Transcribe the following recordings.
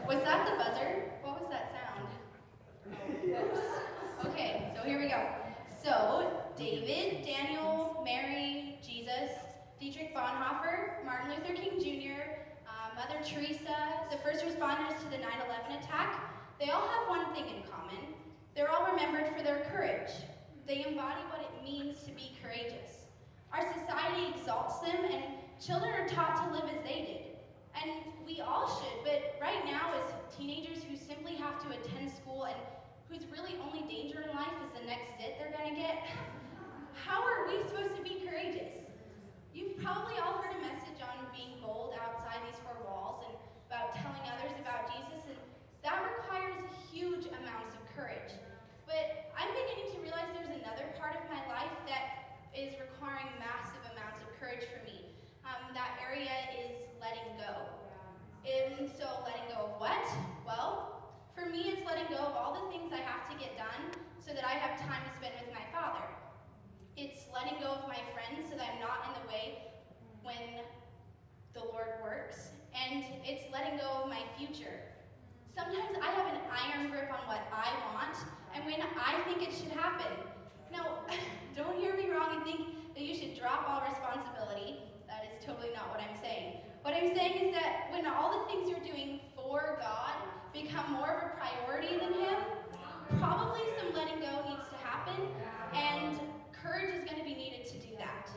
Was that the buzzer? What was that sound? Oh, oops. Okay, so here we go. So, David, Daniel, Mary, Jesus, Dietrich Bonhoeffer, Martin Luther King Jr., Mother Teresa, the first responders to the 9/11 attack, they all have one thing in common. They're all remembered for their courage. They embody what it means to be courageous. Our society exalts them, and children are taught to live as they did. And we all should, but right now as teenagers who simply have to attend school and whose really only danger in life is the next zit they're gonna get, how are we supposed to be courageous? You've probably all heard a message on being bold outside these four walls and about telling others about Jesus, and that requires huge amounts of courage. But I'm beginning to realize there's another part of my life that is requiring massive amounts of courage for me. That area is letting go. And so letting go of what? Well, for me it's letting go of all the things I have to get done so that I have time to spend with my Father. It's letting go of my friends so that I'm not in the way when the Lord works. And it's letting go of my future. Sometimes I have an iron grip on what I want and when I think it should happen. Now, don't hear me wrong and think that you should drop all responsibility. That is totally not what I'm saying. What I'm saying is that when all the things you're doing for God become more of a priority than Him, probably some letting go needs to happen, and courage is going to be needed to do that.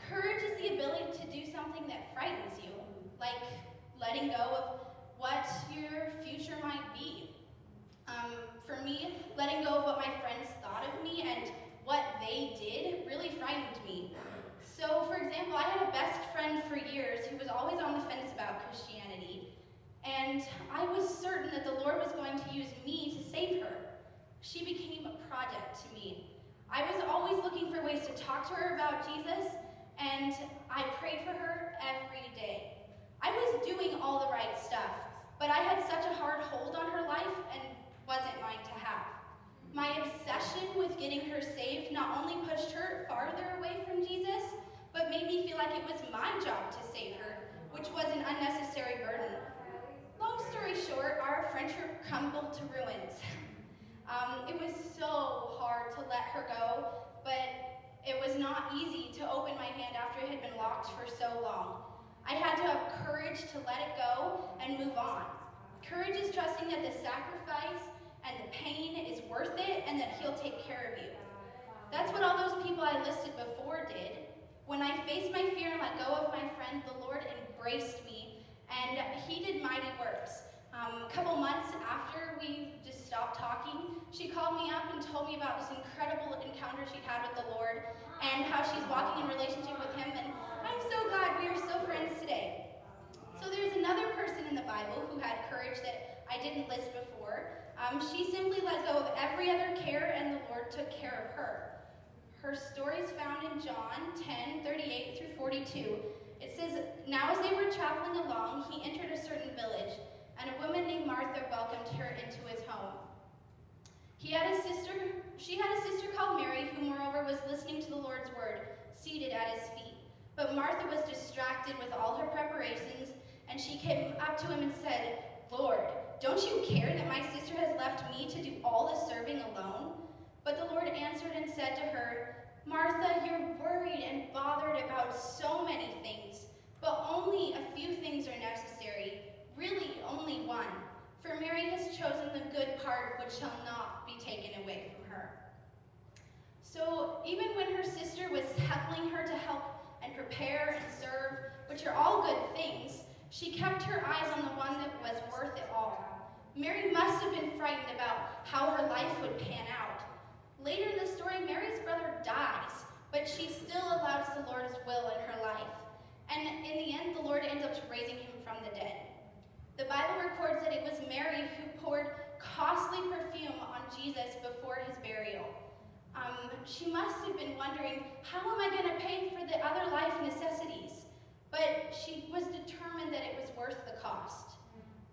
Courage is the ability to do something that frightens you, like letting go of what your future might be. For me, letting go of what my friends thought of me and what they did really frightened me. So, for example, I had a best friend for years who was always on the fence about Christianity, and I was certain that the Lord was going to use me to save her. She became a project to me. I was always looking for ways to talk to her about Jesus, and I prayed for her every day. I was doing all the right stuff, but I had such a hard hold on her life and wasn't mine to have. My obsession with getting her saved not only pushed her farther away from Jesus, but made me feel like it was my job to save her, which was an unnecessary burden. Long story short, our friendship crumbled to ruins. It was so hard to let her go, but it was not easy to open my hand after it had been locked for so long. I had to have courage to let it go and move on. Courage is trusting that the sacrifice and the pain is worth it and that He'll take care of you. That's what all those people I listed before did. When I faced my fear and let go of my friend, the Lord embraced me, and He did mighty works. A couple months after we just stopped talking, she called me up and told me about this incredible encounter she'd had with the Lord and how she's walking in relationship with Him, and I'm so glad we are so friends today. So there's another person in the Bible who had courage that I didn't list before. She simply let go of every other care, and the Lord took care of her. Her story is found in John 10:38 through 42. It says, "Now as they were traveling along, He entered a certain village, and a woman named Martha welcomed her into His home. She had a sister called Mary, who moreover was listening to the Lord's word, seated at His feet. But Martha was distracted with all her preparations, and she came up to Him and said, 'Lord, don't you care that my sister has left me to do all the serving alone?' But the Lord answered and said to her, 'Martha, you're worried and bothered about so many things, but only a few things are necessary, really only one. For Mary has chosen the good part, which shall not be taken away from her.'" So even when her sister was heckling her to help and prepare and serve, which are all good things, she kept her eyes on the one that was worth it all. Mary must have been frightened about how her life would pan out. Later in the story, Mary's brother dies, but she still allows the Lord's will in her life. And in the end, the Lord ends up raising him from the dead. The Bible records that it was Mary who poured costly perfume on Jesus before His burial. She must have been wondering, how am I going to pay for the other life necessities? But she was determined that it was worth the cost.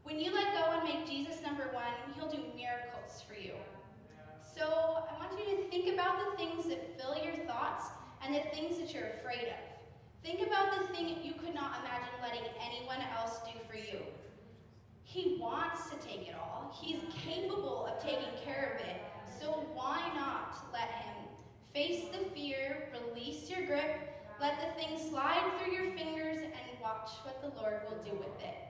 When you let go and make Jesus number one, He'll do miracles for you. So I want you to think about the things that fill your thoughts and the things that you're afraid of. Think about the thing you could not imagine letting anyone else do for you. He wants He's capable of taking care of it, so why not let him? Face the fear, release your grip, let the thing slide through your fingers, and watch what the Lord will do with it.